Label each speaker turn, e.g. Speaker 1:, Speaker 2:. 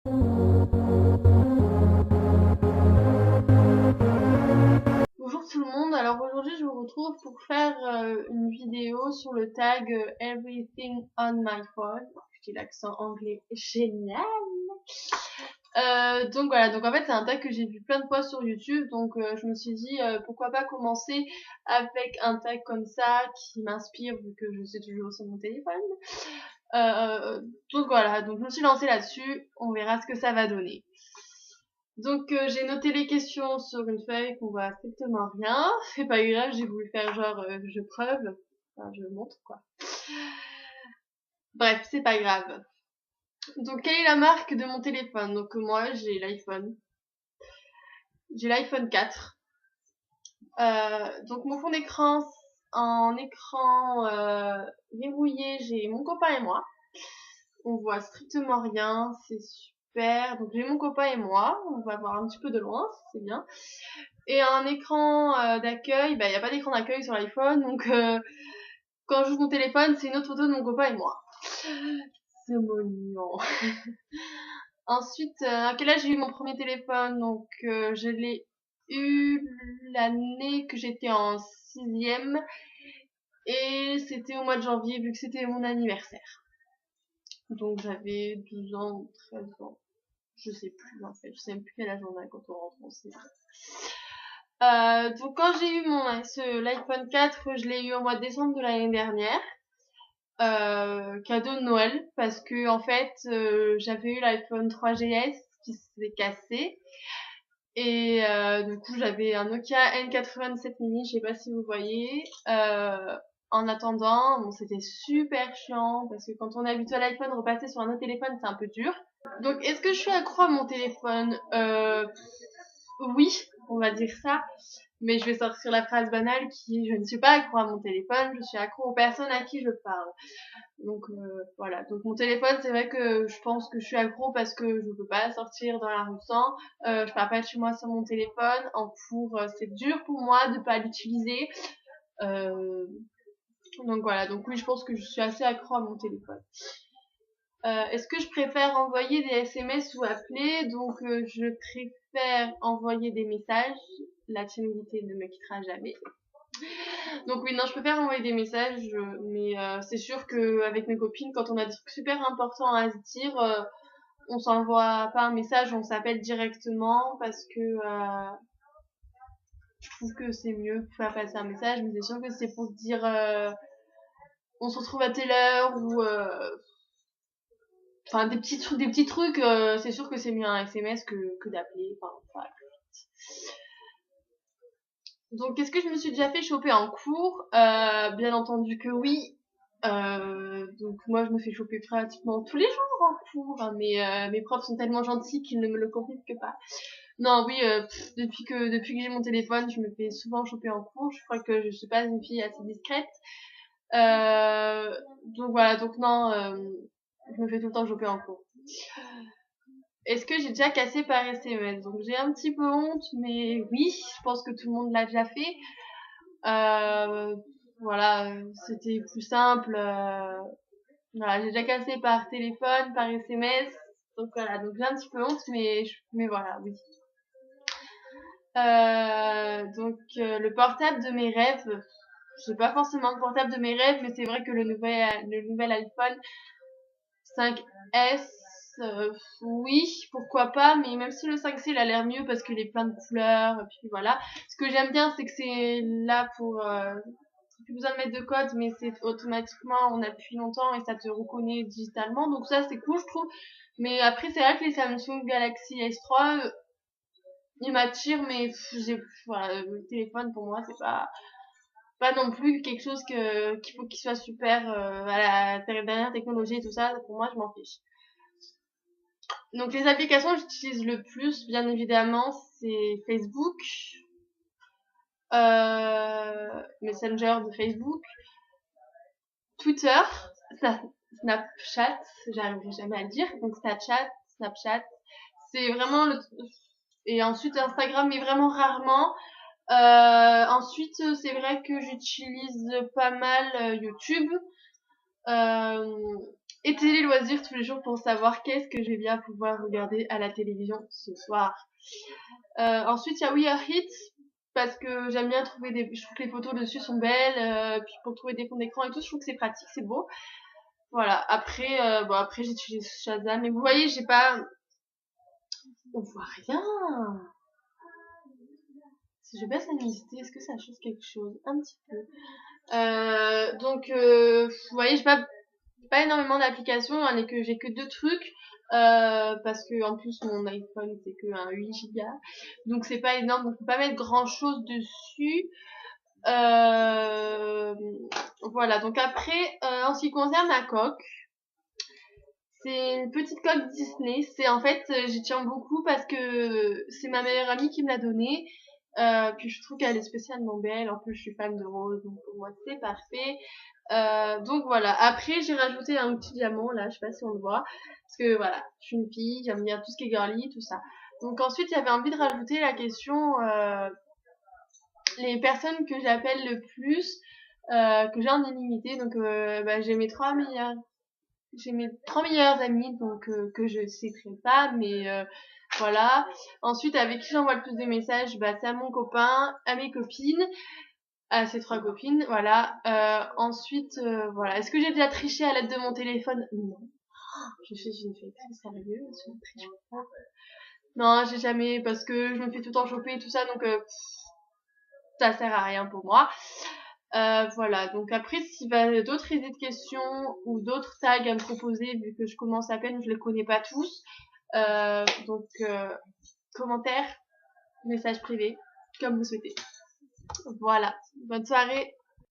Speaker 1: Bonjour tout le monde, alors aujourd'hui je vous retrouve pour faire une vidéo sur le tag Everything on my phone. J'ai l'accent anglais génial. Donc voilà, donc en fait c'est un tag que j'ai vu plein de fois sur YouTube, donc je me suis dit pourquoi pas commencer avec un tag comme ça qui m'inspire vu que je sais toujours sur mon téléphone. Euh, donc voilà, donc je me suis lancée là-dessus, on verra ce que ça va donner. Donc j'ai noté les questions sur une feuille qu'on voit strictement rien. C'est pas grave, j'ai voulu faire genre je preuve, enfin je montre quoi. Bref, c'est pas grave. Donc quelle est la marque de mon téléphone? Donc moi j'ai l'iPhone. J'ai l'iPhone 4. Donc mon fond d'écran en écran verrouillé, j'ai mon copain et moi. On voit strictement rien, c'est super. Donc j'ai mon copain et moi, on va voir un petit peu de loin, c'est bien. Et un écran d'accueil, bah il y a pas d'écran d'accueil sur l'iPhone, donc quand j'ouvre mon téléphone, c'est une autre photo de mon copain et moi. C'est mignon. Ensuite, à quel âge j'ai eu mon premier téléphone? Donc je l'ai eu l'année que j'étais en 6e et c'était au mois de janvier vu que c'était mon anniversaire. Donc j'avais 12 ans ou 13 ans. Je sais plus en fait, je sais même plus quel âge on a quand on rentre en CE. Donc quand j'ai eu l'iPhone 4, je l'ai eu au mois de décembre de l'année dernière. Cadeau de Noël parce que en fait j'avais eu l'iPhone 3GS qui s'est cassé et du coup j'avais un Nokia N87 mini, je sais pas si vous voyez. En attendant, bon c'était super chiant parce que quand on est habitué à l'iPhone, repasser sur un autre téléphone c'est un peu dur. Donc est-ce que je suis accro à mon téléphone? Oui, on va dire ça. Mais je vais sortir la phrase banale qui est je ne suis pas accro à mon téléphone, je suis accro aux personnes à qui je parle. Donc voilà. Donc mon téléphone, c'est vrai que je pense que je suis accro parce que je peux pas sortir dans la rue sans. Je pars pas de chez moi sans mon téléphone. En cours, c'est dur pour moi de pas l'utiliser. Euh, donc voilà. Donc oui, je pense que je suis assez accro à mon téléphone. Est-ce que je préfère envoyer des SMS ou appeler? Donc je préfère envoyer des messages. La timidité ne me quittera jamais. Donc oui, non, je préfère envoyer des messages, mais c'est sûr que avec mes copines, quand on a des trucs super importants à se dire, on s'envoie pas un message, on s'appelle directement parce que je trouve que c'est mieux de faire passer un message, mais c'est sûr que c'est pour se dire on se retrouve à telle heure ou enfin des petits trucs, c'est sûr que c'est mieux un SMS que d'appeler, enfin voilà. Donc, est-ce que je me suis déjà fait choper en cours? Bien entendu que oui. Donc moi, je me fais choper pratiquement tous les jours en cours, hein, mais mes profs sont tellement gentils qu'ils ne me le confisquent pas. Non, oui, depuis que j'ai mon téléphone, je me fais souvent choper en cours. Je crois que je suis pas une fille assez discrète. Donc voilà, donc non, je me fais tout le temps choper en cours. Est-ce que j'ai déjà cassé par SMS? Donc j'ai un petit peu honte, mais oui, je pense que tout le monde l'a déjà fait. Voilà, c'était plus simple. Voilà, j'ai déjà cassé par téléphone, par SMS. Donc voilà, donc j'ai un petit peu honte, mais voilà, oui. Le portable de mes rêves, j'ai pas forcément le portable de mes rêves, mais c'est vrai que le nouvel iPhone 5S, oui, pourquoi pas, mais même si le 5C il a l'air mieux parce qu'il est plein de couleurs, et puis voilà. Ce que j'aime bien, c'est que c'est là pour plus besoin de mettre de code, mais c'est automatiquement, on appuie longtemps et ça te reconnaît digitalement. Donc ça, c'est cool, je trouve. Mais après, c'est vrai que les Samsung Galaxy S3, ils m'attirent, mais voilà, le téléphone, pour moi, c'est pas non plus quelque chose qu'il faut qu'il soit super à la dernière technologie et tout ça. Pour moi, je m'en fiche. Donc les applications que j'utilise le plus, bien évidemment, c'est Facebook, Messenger de Facebook, Twitter, Snapchat, j'arriverai jamais à le dire, donc Snapchat, c'est vraiment et ensuite Instagram, mais vraiment rarement. Ensuite, c'est vrai que j'utilise pas mal YouTube. Euh, Et télé loisirs tous les jours pour savoir qu'est-ce que je vais bien pouvoir regarder à la télévision ce soir. Ensuite, il y a We Are It, parce que j'aime bien trouver je trouve que les photos dessus sont belles, puis pour trouver des fonds d'écran et tout, je trouve que c'est pratique, c'est beau. Voilà. Après, après j'utilise Shazam, mais vous voyez, on voit rien. Si je baisse la luminosité, est-ce que ça change quelque chose? Un petit peu. Vous voyez, j'ai pas énormément d'applications, hein, et que j'ai que 2 trucs. Parce que en plus mon iPhone c'est que un 8 Go, donc c'est pas énorme, donc on peut pas mettre grand chose dessus. Voilà, donc après, en ce qui concerne la coque, c'est une petite coque Disney. C'est en fait, j'y tiens beaucoup parce que c'est ma meilleure amie qui me l'a donnée. Puis je trouve qu'elle est spécialement belle. En plus, je suis fan de rose, donc pour moi c'est parfait. Donc voilà. Après, j'ai rajouté un petit diamant là, je sais pas si on le voit, parce que voilà, je suis une fille, j'aime bien tout ce qui est girly, tout ça. Donc ensuite, j'avais envie de rajouter la question les personnes que j'appelle le plus, que j'ai en illimité. Donc j'ai mes 3 meilleurs amis, donc que je citerai pas, mais voilà. Ensuite, avec qui j'envoie le plus de messages, c'est à mon copain, à mes copines, à ces 3 copines, voilà. Ensuite, voilà. Est-ce que j'ai déjà triché à l'aide de mon téléphone? Non. Je suis une fille très sérieuse, je ne triche pas. Non, j'ai jamais, parce que je me fais tout le temps choper et tout ça, donc ça sert à rien pour moi. Voilà, donc après, s'il y a d'autres idées de questions ou d'autres tags à me proposer, vu que je commence à peine, je les connais pas tous. Commentaires, messages privés, comme vous souhaitez. Voilà, bonne soirée.